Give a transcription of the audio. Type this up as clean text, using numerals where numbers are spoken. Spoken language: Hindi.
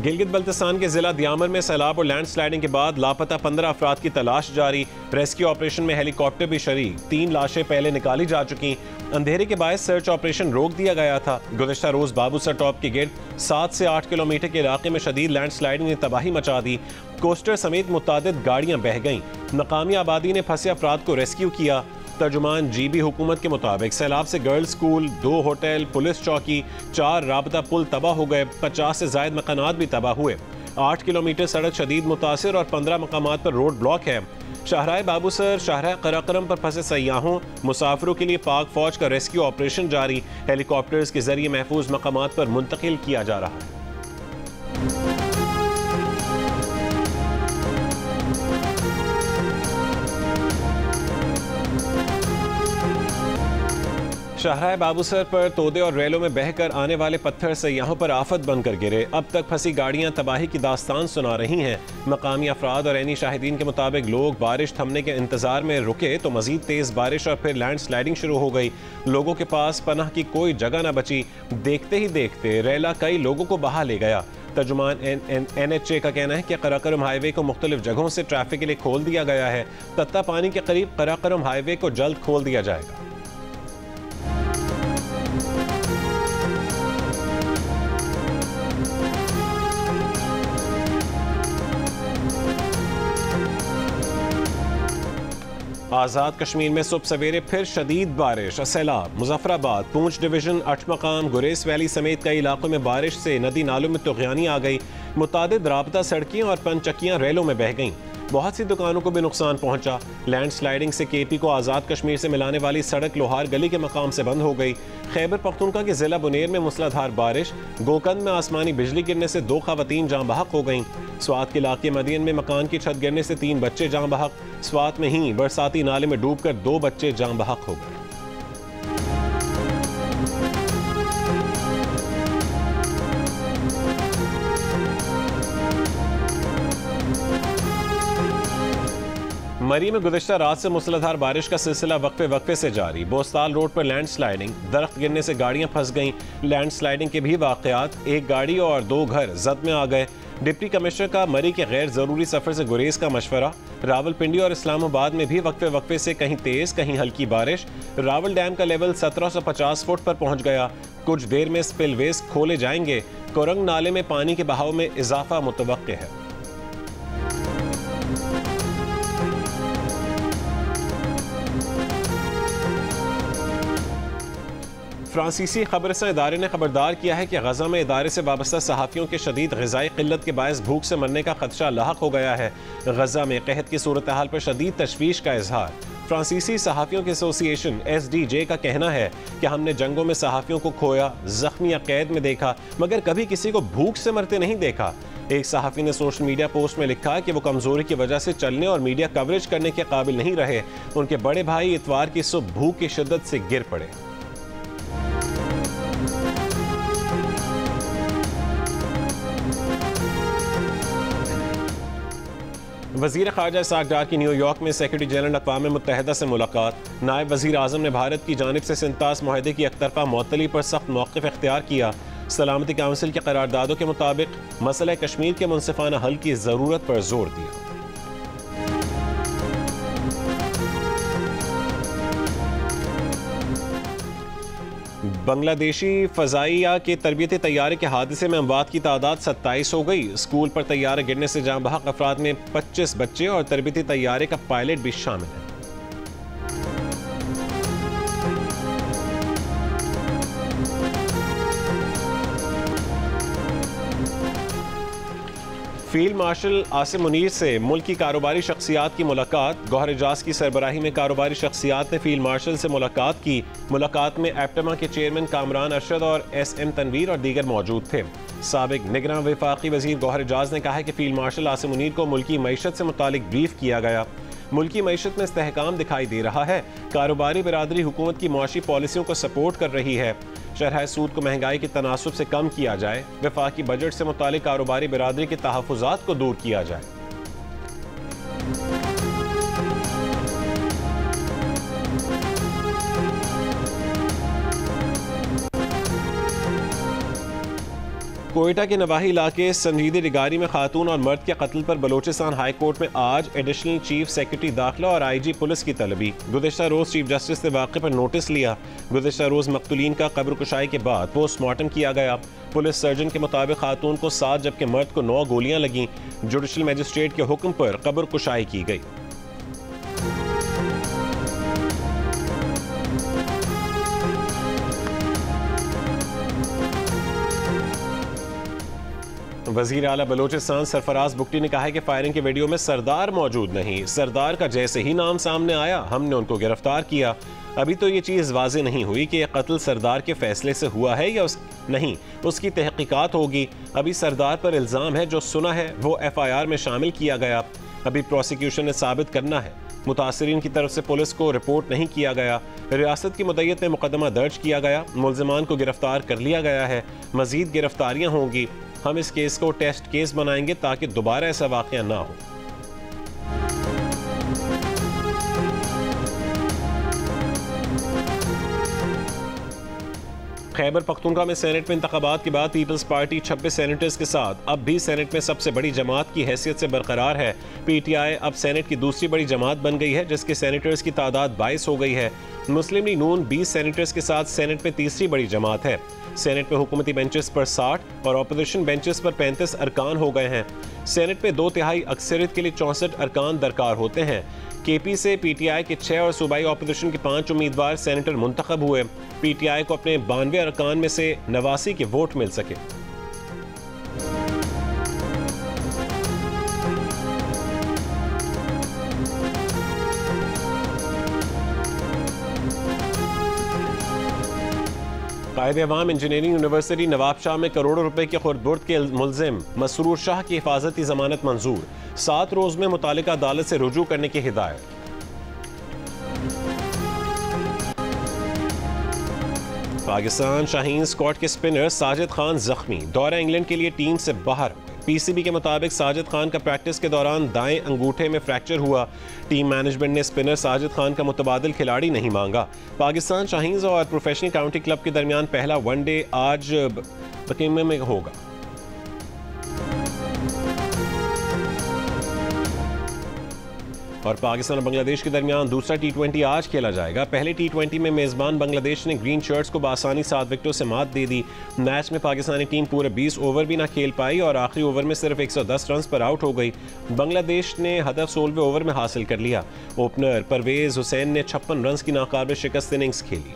गिलगित बल्तिस्तान के जिला दियामर में सैलाब और लैंड स्लाइडिंग के बाद लापता 15 अफराद की तलाश जारी। रेस्क्यू ऑपरेशन में हेलीकॉप्टर भी शरीक। 3 लाशें पहले निकाली जा चुकी। अंधेरे के बायस सर्च ऑपरेशन रोक दिया गया था। गुज़िश्ता रोज बाबूसर टॉप के गिर्द 7 से 8 किलोमीटर के इलाके में शदीद लैंड स्लाइडिंग ने तबाही मचा दी। कोस्टर समेत मुतादिद गाड़ियां बह गईं। मकामी आबादी ने फंसे अफराद को रेस्क्यू किया। तर्जुमान GB हुकूमत के मुताबिक सैलाब से गर्ल्स स्कूल, 2 होटल, पुलिस चौकी, 4 राबता पुल तबाह हो गए। 50 से ज़ायद मकानात भी तबाह हुए। 8 किलोमीटर सड़क शदीद मुतासिर और 15 मकामात पर रोड ब्लॉक है। शाहराह बाबूसर, शाहराह कराकरम पर फंसे सयाहों मुसाफिरों के लिए पाक फौज का रेस्क्यू ऑपरेशन जारी। हेलीकॉप्टर्स के जरिए महफूज मकामात पर मुंतकिल किया जा रहा है। शाहराह बाबूसर पर तोदे और रेलों में बहकर आने वाले पत्थर सयाहों पर आफत बनकर गिरे। अब तक फंसी गाड़ियां तबाही की दास्तान सुना रही हैं। मकामी अफराद और ऐनी शाहिदीन के मुताबिक लोग बारिश थमने के इंतजार में रुके तो मजीद तेज बारिश और फिर लैंड स्लाइडिंग शुरू हो गई। लोगों के पास पनाह की कोई जगह न बची। देखते ही देखते रेला कई लोगों को बहा ले गया। तर्जुमान NHA का कहना है कि कराकरम हाईवे को मुख्तलिफ जगहों से ट्रैफिक के लिए खोल दिया गया है। तत्ता पानी के करीब कराकरम हाईवे को जल्द खोल दिया जाएगा। आज़ाद कश्मीर में सुबह सवेरे फिर शदीद बारिश। सैलाब। मुजफ्फराबाद, पूंछ डिवीजन, 8 मकाम, गुरेस वैली समेत कई इलाकों में बारिश से नदी नालों में तुग़यानी आ गई। मुतादिद राबता सड़कें और पनचक्कियाँ रेलों में बह गईं। बहुत सी दुकानों को भी नुकसान पहुंचा। लैंड स्लाइडिंग से KP को आज़ाद कश्मीर से मिलाने वाली सड़क लोहार गली के मकाम से बंद हो गई। खैबर पख्तूनख्वा के जिला बुनेर में मूसलाधार बारिश। गोकंद में आसमानी बिजली गिरने से 2 खवातीन जाँ बहक हो गईं। स्वात के इलाके मदीन में मकान की छत गिरने से 3 बच्चे जाँ बहक। स्वात में ही बरसाती नाले में डूबकर 2 बच्चे जाँ बहक हो गए। मरी में गुज़िश्ता रात से मूसलाधार बारिश का सिलसिला वक्फे वक्फे से जारी। बोस्ताल रोड पर लैंड स्लाइडिंग, दरख्त गिरने से गाड़ियां फंस गईं। लैंड स्लाइडिंग के भी वाक़यात, 1 गाड़ी और 2 घर जद में आ गए। डिप्टी कमिश्नर का मरी के गैर ज़रूरी सफ़र से गुरेज का मशवरा। रावलपिंडी और इस्लामाबाद में भी वक्फे वक्फे से कहीं तेज़ कहीं हल्की बारिश। रावल डैम का लेवल 1750 फुट पर पहुँच गया। कुछ देर में स्पिलवेज खोले जाएंगे। कोरंग नाले में पानी के बहाव में इजाफा मुतवक्के है। फ्रांसीसी खबरसा इदारे ने खबरदार किया है कि गजा में इदारे से वाबस्ता सहाफ़ियों के शदीद ग़िज़ाई क़िल्लत के बायस भूख से मरने का खदशा लाहक हो गया है। गजा में कहत की सूरत हाल पर शदीद तशवीश का इजहार। फ्रांसीसी सहाफ़ियों की एसोसिएशन SDJ का कहना है कि हमने जंगों में सहाफ़ियों को खोया, ज़ख्मी या कैद में देखा, मगर कभी किसी को भूख से मरते नहीं देखा। एक सहाफ़ी ने सोशल मीडिया पोस्ट में लिखा कि वो कमज़ोरी की वजह से चलने और मीडिया कवरेज करने के काबिल नहीं रहे। उनके बड़े भाई इतवार की सुबह भूख की शिद्दत से गिर पड़े। वज़ीर ख़ारजा इसाक डार की न्यूयॉर्क में सेक्रेटरी जनरल अक़वाम मुत्तहिदा से मुलाकात। नायब वज़ीर आज़म ने भारत की जानिब से सिंतास मुआहदे की एकतरफ़ा मुअत्तली पर सख्त मौक़िफ़ इख्तियार किया। सलामती काउंसिल के करारदादों के मुताबिक मसला कश्मीर के मुनसिफ़ाना हल की ज़रूरत पर जोर दिया। बांग्लादेशी फ़ज़ाइया के तरबियती तैयारे के हादसे में अमवात की तादाद 27 हो गई। स्कूल पर तैयारे गिरने से जाँ बहक अफराद में 25 बच्चे और तरबियती तैयारे का पायलट भी शामिल है। फील्ड मार्शल आसिम मुनीर से मुल्क की कारोबारी शख्सियात की मुलाकात। गौहर एजाज की सरबराही में कारोबारी शख्सियात ने फील्ड मार्शल से मुलाकात की। मुलाकात में एप्टमा के चेयरमैन कामरान अरशद और SM तनवीर और दीगर मौजूद थे। साबिक निगरान वफाकी वजीर गौहर एजाज ने कहा है कि फील्ड मार्शल आसिम मुनीर को मुल्की मईशत से मुतालिक ब्रीफ किया गया। मुल्की मईशत में इस्तेहकाम दिखाई दे रहा है। कारोबारी बिरादरी हुकूमत की मुआशी पॉलिसियों को सपोर्ट कर रही है। शरह सूद को महंगाई के तनासुब से कम किया जाए। वफाकी बजट से मुतालिक कारोबारी बिरादरी के तहफ़्फ़ुज़ात को दूर किया जाए। कोयटा के नवाही इलाके संजीदी रिगारी में खातून और मर्द के कत्ल पर बलोचिस्तान हाई कोर्ट में आज एडिशनल चीफ सेक्रेटरी दाखिला और IG पुलिस की तलबी। गुज़िश्ता रोज चीफ जस्टिस ने वाक़े पर नोटिस लिया। गुज़िश्ता रोज मकतूलीन का कब्र कुशाई के बाद पोस्टमार्टम किया गया। पुलिस सर्जन के मुताबिक खातून को 7 जबकि मर्द को 9 गोलियां लगीं। जुडिशल मजिस्ट्रेट के हुक्म पर कब्र कुशाई की गई। वज़ीर आला बलोचिस्तान सरफराज बुगटी ने कहा है कि फायरिंग के वीडियो में सरदार मौजूद नहीं। सरदार का जैसे ही नाम सामने आया हमने उनको गिरफ्तार किया। अभी तो ये चीज़ वाज़े नहीं हुई कि यह कत्ल सरदार के फैसले से हुआ है या नहीं, उसकी तहकीकात होगी। अभी सरदार पर इल्ज़ाम है, जो सुना है वो FIR में शामिल किया गया। अभी प्रोसिक्यूशन ने साबित करना है। मुतासरीन की तरफ से पुलिस को रिपोर्ट नहीं किया गया। रियासत की मुद्दत में मुकदमा दर्ज किया गया। मुल्ज़िमान को गिरफ्तार कर लिया गया है। मज़ीद गिरफ्तारियाँ होंगी। हम इस केस को टेस्ट केस बनाएंगे ताकि दोबारा ऐसा वाक़या ना हो। खैबर पख्तूनख्वा में सेनेट में इंतखाबात के बाद पीपल्स पार्टी 26 सेनेटर्स के साथ अब भी सेनेट में सबसे बड़ी जमात की हैसियत से बरकरार है। PTI अब सेनेट की दूसरी बड़ी जमात बन गई है, जिसके सेनेटर्स की तादाद 22 हो गई है। मुस्लिम लीग नून 20 सेनेटर्स के साथ सेनेट में तीसरी बड़ी जमात है। सेनेट में हुकूमती बेंचेस पर 60 और अपोजिशन बेंचेस पर 35 अरकान हो गए हैं। सेनेट में 2/3 अक्सरियत के लिए 64 अरकान दरकार होते हैं। KP से PTI के 6 और सूबाई अपोजिशन के 5 उम्मीदवार सेनेटर मुंतखब हुए। PTI को अपने 92 अरकान में से 89 के वोट मिल सके। कायद-ए-आवाम इंजीनियरिंग यूनिवर्सिटी नवाबशाह में करोड़ों रुपए के खुर्द-बुर्द के मुल्जिम मसरूर शाह की हिफाजती जमानत मंजूर। 7 रोज में मुतालिका अदालत से रुजू करने की हिदायत। पाकिस्तान शाहीन स्क्वाड के स्पिनर साजिद खान जख्मी, दौरा इंग्लैंड के लिए टीम से बाहर हो गए। PCB के मुताबिक साजिद खान का प्रैक्टिस के दौरान दाएं अंगूठे में फ्रैक्चर हुआ। टीम मैनेजमेंट ने स्पिनर साजिद खान का मुतबादिल खिलाड़ी नहीं मांगा। पाकिस्तान शाहीन और प्रोफेशनल काउंटी क्लब के दरमियान पहला वनडे आज बर्मिंघम में होगा। और पाकिस्तान और बांग्लादेश के दरमियान दूसरा T20 आज खेला जाएगा। पहले T20 में मेजबान बांग्लादेश ने ग्रीन शर्ट्स को बआसानी 7 विकेटों से मात दे दी। मैच में पाकिस्तानी टीम पूरे 20 ओवर भी ना खेल पाई और आखिरी ओवर में सिर्फ 110 रन पर आउट हो गई। बांग्लादेश ने हदफ 16वें ओवर में हासिल कर लिया। ओपनर परवेज हुसैन ने 56 रन की नाकाबिल शिकस्त इनिंग्स खेली।